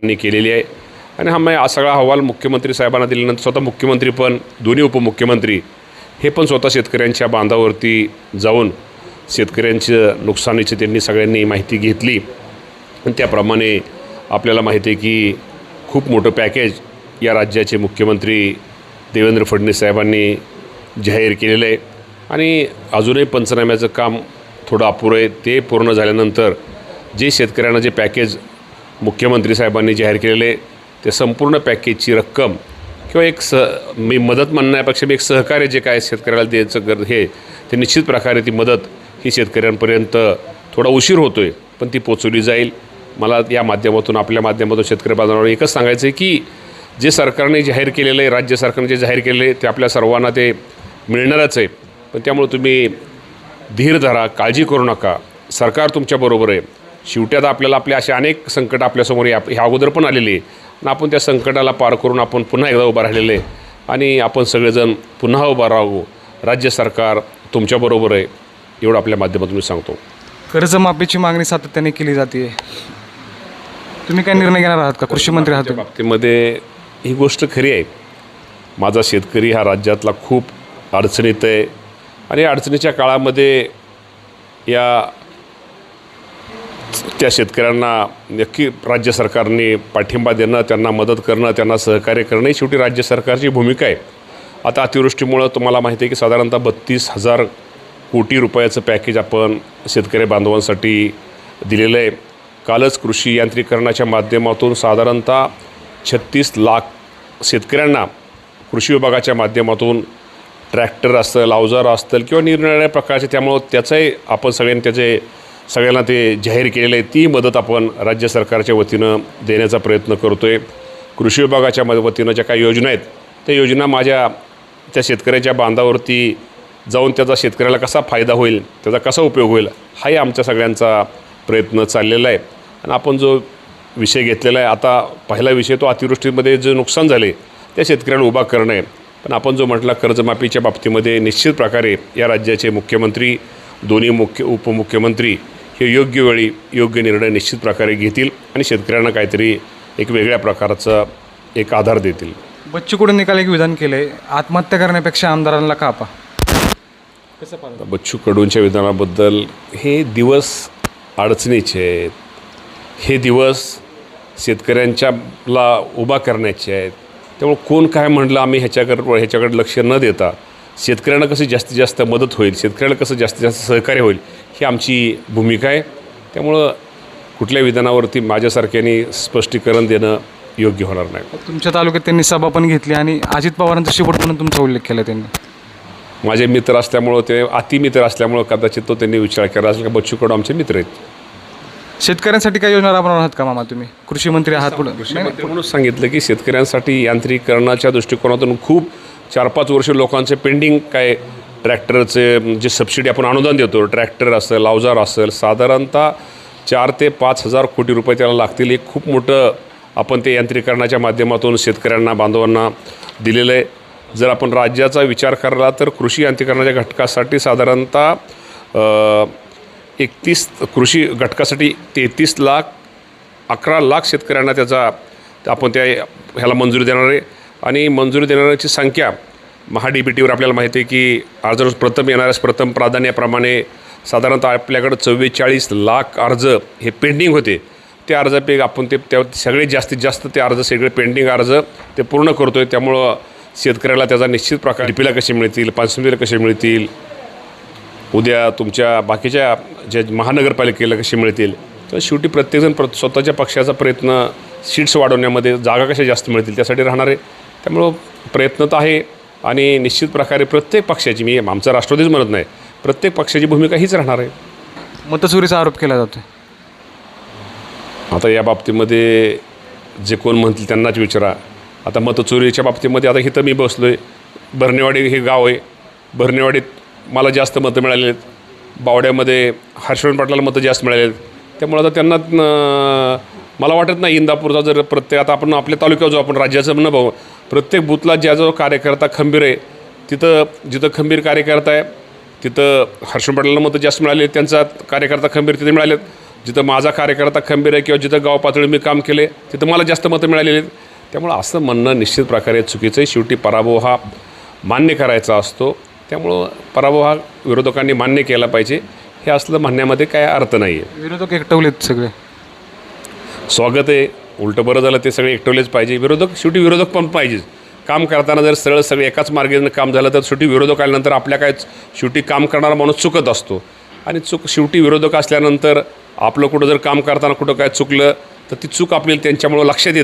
यांनी केलेली आहे आणि हा सगळा अहवाल मुख्यमंत्री साहेबांना दिल्यानंतर स्वतः मुख्यमंत्री पण दोन्ही उपमुख्यमंत्री हे पण स्वतः शेतकऱ्यांच्या बांधावरती जाऊन शेतकऱ्यांचं नुकसानीची त्यांनी सगळ्यांनी माहिती घेतली आणि त्याप्रमाणे आपल्याला माहिती आहे की खूप मोठं पॅकेज या राज्याचे मुख्यमंत्री देवेंद्र फडणवीस साहेबांनी जाहीर केलेलं आहे आणि अजूनही पंचनाम्याचं काम थोडं अपुरं आहे. ते पूर्ण झाल्यानंतर जे शेतकऱ्यांना जे पॅकेज मुख्यमंत्री साहेबांनी जाहीर केलेलं आहे ते संपूर्ण पॅकेजची रक्कम किंवा मी मदत म्हणण्यापेक्षा मी एक सहकार्य जे काय शेतकऱ्याला द्यायचं हे ते निश्चित प्रकारे ती मदत ही शेतकऱ्यांपर्यंत थोडा उशीर होतो आहे पण ती पोचवली जाईल. मला या माध्यमातून आपल्या माध्यमातून शेतकरी बांधवांना एकच सांगायचं आहे की जे सरकारने जाहीर केलेलं आहे राज्य सरकारने जे जाहीर केलेलं आहे ते आपल्या सर्वांना ते मिळणारच आहे. पण त्यामुळे तुम्ही धीर धरा, काळजी करू नका, सरकार तुमच्याबरोबर आहे. शेवटी आता आपल्याला आपले असे अनेक संकट आपल्यासमोर ह्या अगोदर पण आलेले आहे आणि आपण त्या संकटाला पार करून आपण पुन्हा एकदा उभं राहिलेलं आहे आणि आपण सगळेजण पुन्हा उभं राहू. राज्य सरकार तुमच्याबरोबर आहे एवढं आपल्या माध्यमातून मी सांगतो. कर्जमाफीची मागणी सातत्याने केली जाते, तुम्ही काय निर्णय घेणार आहात का? कृषी मंत्री आहात बाबतीमध्ये ही गोष्ट खरी आहे. माझा शेतकरी हा राज्यातला खूप अडचणीत आहे आणि अडचणीच्या काळामध्ये त्या शेतकऱ्यांना नक्की राज्य सरकारने पाठिंबा देणं, त्यांना मदत करणं, त्यांना सहकार्य करणं ही शेवटी राज्य सरकारची भूमिका आहे. आता अतिवृष्टीमुळं तुम्हाला माहिती आहे की साधारणतः 32,000 कोटी रुपयाचं पॅकेज आपण शेतकरी बांधवांसाठी दिलेलं आहे. कालच कृषी यांत्रिकरणाच्या माध्यमातून साधारणतः 36 लाख शेतकऱ्यांना कृषी विभागाच्या माध्यमातून ट्रॅक्टर असेल, अवजार असतील किंवा निरनिराळ्या प्रकारचे त्यामुळं त्याचंही आपण सगळ्यांना ते जाहीर केलेलं आहे. ती मदत आपण राज्य सरकारच्या वतीनं देण्याचा प्रयत्न करतो आहे. कृषी विभागाच्या वतीनं ज्या काही योजना आहेत त्या योजना त्या शेतकऱ्याच्या बांधावरती जाऊन त्याचा शेतकऱ्याला कसा फायदा होईल, त्याचा कसा उपयोग होईल हाही आमच्या सगळ्यांचा प्रयत्न चाललेला आहे. आणि आपण जो विषय घेतलेला आहे आता पहिला विषय तो अतिवृष्टीमध्ये जे नुकसान झाले त्या शेतकऱ्यांना उभा करणं आहे. पण आपण जो म्हटला कर्जमाफीच्या बाबतीमध्ये निश्चित प्रकारे या राज्याचे मुख्यमंत्री दोन्ही उपमुख्यमंत्री हे योग्य वेळी योग्य निर्णय निश्चित प्रकारे घेतील आणि शेतकऱ्यांना काहीतरी एक वेगळ्या प्रकारचा एक आधार देतील. बच्चू कडूंनी काल एक विधान केलं आहे, आत्महत्या करण्यापेक्षा आमदारांना कापा. कसं पाहता? बच्चू कडूंच्या विधानाबद्दल हे दिवस अडचणीचे आहेत, हे दिवस शेतकऱ्यांच्याला उभा करण्याचे आहेत. त्यामुळे कोण काय म्हटलं आम्ही ह्याच्याकडे लक्ष न देता शेतकऱ्यांना कसं जास्तीत जास्त मदत होईल, शेतकऱ्याला कसं जास्तीत जास्त सहकार्य होईल ही आमची भूमिका आहे. त्यामुळं कुठल्या विधानावरती माझ्यासारख्याने स्पष्टीकरण देणं योग्य होणार नाही. तुमच्या तालुक्यात त्यांनी सभा पण घेतली आणि अजित पवारांचा शेवट म्हणून तुमचा उल्लेख केला त्यांनी. माझे मित्र असल्यामुळं ते अतिमित्र असल्यामुळं कदाचित तो त्यांनी विचार केला असेल का बच्चू कडू आमचे मित्र आहेत. शेतकऱ्यांसाठी काय योजना राबवणार आहात का मामा तुम्ही? कृषी मंत्री आहात पुढे म्हणून सांगितलं की शेतकऱ्यांसाठी यांत्रिकरणाच्या दृष्टिकोनातून खूप 4-5 वर्ष लोकांचे पेंडिंग काय ट्रॅक्टरचे जे सबसिडी आपण अनुदान देतो, ट्रॅक्टर असेल, अवजार असेल, साधारणतः 4 ते 5 हजार कोटी रुपये त्याला लागतील. एक खूप मोठं आपण ते यांत्रिकरणाच्या माध्यमातून शेतकऱ्यांना बांधवांना दिलेलं आहे. जर आपण राज्याचा विचार करायला तर कृषी यांत्रिकरणाच्या घटकासाठी साधारणतः 31 कृषी घटकासाठी 33,11 लाख शेतकऱ्यांना त्याचा आपण ह्याला मंजुरी देणार आहे. आणि मंजुरी देणाऱ्याची संख्या महा-DBTवर आपल्याला माहिती आहे की अर्ज प्रथम येणाऱ्यास प्रथम प्राधान्याप्रमाणे साधारणतः आपल्याकडं 44 लाख अर्ज हे पेंडिंग होते. ते अर्जापैकी आपण त्या सगळे जास्तीत जास्त ते अर्ज सगळे पेंडिंग अर्ज ते पूर्ण करतो आहे. त्यामुळं शेतकऱ्याला त्याचा निश्चित प्रकारे डीपीला कसे मिळतील, पंचमीला कसे मिळतील, उद्या तुमच्या बाकीच्या ज्या महानगरपालिकेला कसे मिळतील. तर शेवटी प्रत्येकजण स्वतःच्या पक्षाचा प्रयत्न सीट्स वाढवण्यामध्ये जागा कशा जास्त मिळतील त्यासाठी राहणार आहे. त्यामुळं प्रयत्न तर आहे आणि निश्चित प्रकारे प्रत्येक पक्षाची, मी आमचा राष्ट्रवादीच म्हणत नाही, प्रत्येक पक्षाची भूमिका हीच राहणार आहे. मतचोरीचा आरोप केला जातो. आता या बाबतीमध्ये जे कोण म्हणतील त्यांनाच विचारा. आता मतचोरीच्या बाबतीमध्ये आता इथं मी बसलो आहे, भरणेवाडी हे गाव आहे, भरणेवाडीत मला जास्त मतं मिळालेली आहेत, बावड्यामध्ये हर्षवर्धन पाटलाला मतं जास्त मिळालेली आहेत. त्यामुळे आता त्यांना मला वाटत नाही इंदापूरचा जर प्रत्येक आता आपण आपल्या तालुक्यावर जो आपण राज्याचं न भाऊ प्रत्येक बूथला ज्या जो कार्यकर्ता खंबीर आहे जिथं खंबीर कार्यकर्ता आहे तिथं हर्षवर्धन पाटलाला मतं जास्त मिळाले, त्यांचा कार्यकर्ता खंबीर तिथे मिळालेत. जिथं माझा कार्यकर्ता खंबीर आहे किंवा जिथं गाव पातळी मी काम केले तिथं मला जास्त मतं मिळालेली आहेत. त्यामुळं असं म्हणणं निश्चित प्रकारे चुकीचं आहे. शेवटी पराभव हा मान्य करायचा असतो. त्यामुळं पराभव हा विरोधकांनी मान्य केला पाहिजे. हे असलं म्हणण्यामध्ये काय अर्थ नाही आहे. विरोधक एकटवलेत सगळे. स्वागत आहे, उलटं बरं झालं, ते सगळे एकटवलेच पाहिजे. शेवटी विरोधक पण पाहिजेच. काम करताना जर सरळ सगळे एकाच मार्गाने काम झालं तर शेवटी विरोधक आल्यानंतर आपल्या काय शेवटी काम करणारा माणूस चुकत असतो आणि शेवटी विरोधक असल्यानंतर आपलं कुठं जर काम करताना कुठं काय चुकलं तर ती चूक आपल्याला त्यांच्यामुळं लक्षात येते.